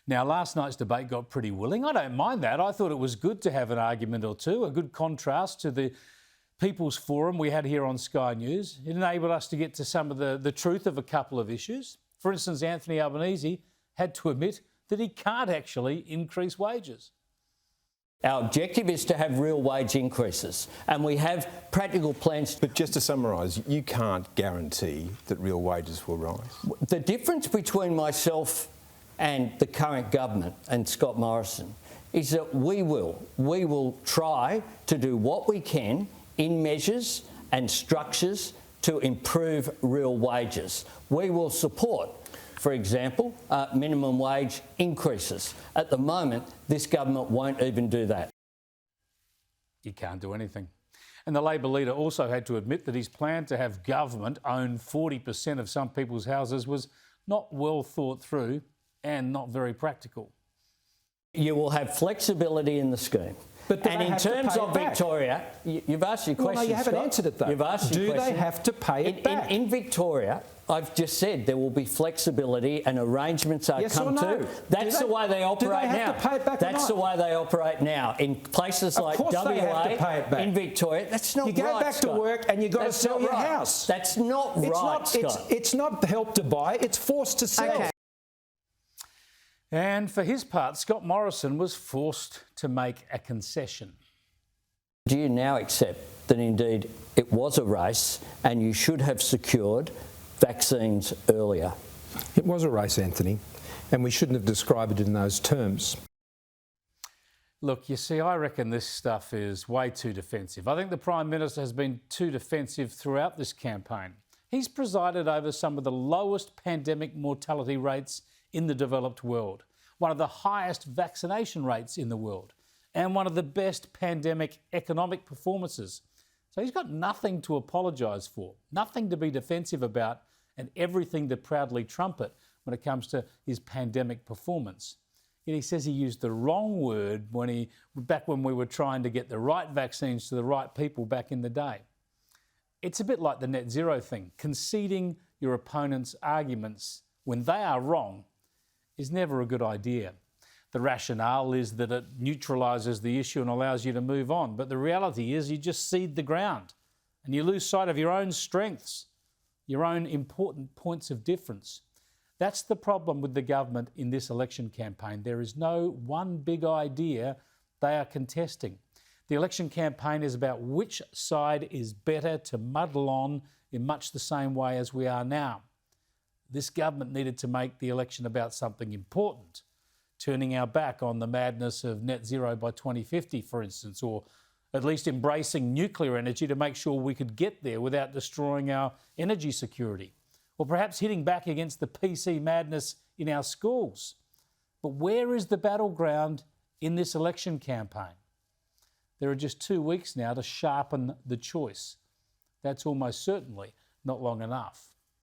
Now, last night's debate got pretty willing. I don't mind that. I thought it was good to have an argument or two, a good contrast to the People's Forum we had here on Sky News. It enabled us to get to some of the truth of a couple of issues. For instance, Anthony Albanese had to admit that he can't actually increase wages. Our objective is to have real wage increases, and we have practical plans. But just to summarise, you can't guarantee that real wages will rise. The difference between myself and the current government and Scott Morrison is that we will try to do what we can in measures and structures to improve real wages. We will support, for example, minimum wage increases. At the moment, this government won't even do that. You can't do anything. And the Labor leader also had to admit that his plan to have government own 40% of some people's houses was not well thought through and not very practical. You will have flexibility in the scheme. But and in terms of Victoria, you've asked your question, no, you haven't Scott. answered it, though. You've asked your question. Do they have to pay it back? In Victoria, I've just said there will be flexibility and arrangements are come to. That's the way they operate now. Do they have to pay it back or not? That's the way they operate now. In places like WA, they have to pay it back. in Victoria, that's not right, You go back Scott. to work and you've got to sell your house. That's not right, Scott. It's not help to buy, it's forced to sell. Okay. And for his part, Scott Morrison was forced to make a concession. Do you now accept that indeed it was a race and you should have secured vaccines earlier? It was a race, Anthony, and we shouldn't have described it in those terms. Look, you see, I reckon this stuff is way too defensive. I think the Prime Minister has been too defensive throughout this campaign. He's presided over some of the lowest pandemic mortality rates in the developed world, one of the highest vaccination rates in the world, and one of the best pandemic economic performances. So he's got nothing to apologise for, nothing to be defensive about, and everything to proudly trumpet when it comes to his pandemic performance. Yet he says he used the wrong word back when we were trying to get the right vaccines to the right people back in the day. It's a bit like the net zero thing. Conceding your opponent's arguments when they are wrong is never a good idea. The rationale is that it neutralises the issue and allows you to move on. But the reality is you just cede the ground and you lose sight of your own strengths, your own important points of difference. That's the problem with the government in this election campaign. There is no one big idea they are contesting. The election campaign is about which side is better to muddle on in much the same way as we are now. This government needed to make the election about something important, turning our back on the madness of net zero by 2050, for instance, or at least embracing nuclear energy to make sure we could get there without destroying our energy security, or perhaps hitting back against the PC madness in our schools. But where is the battleground in this election campaign? There are just 2 weeks now to sharpen the choice. That's almost certainly not long enough.